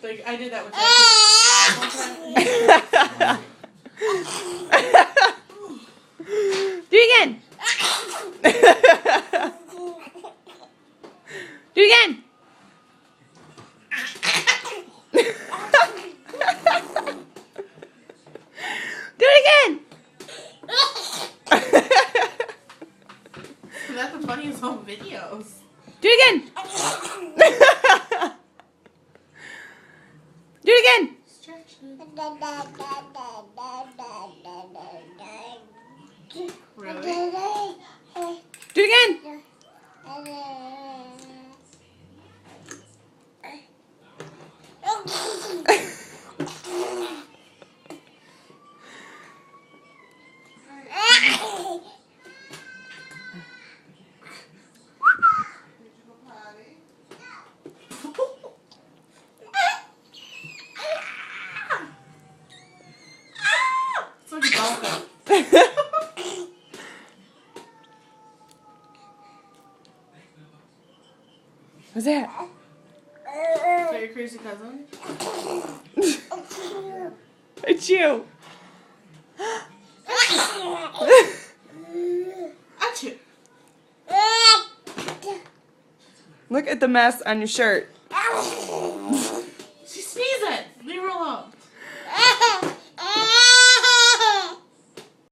Like, I did that with Do it again. Do it again. Do it again. That's the funniest home videos. Do it again. Do it again. Really? Do it again. It's like a dolphin. What's that? Is that your crazy cousin? It's you. Achoo. Look at the mess on your shirt.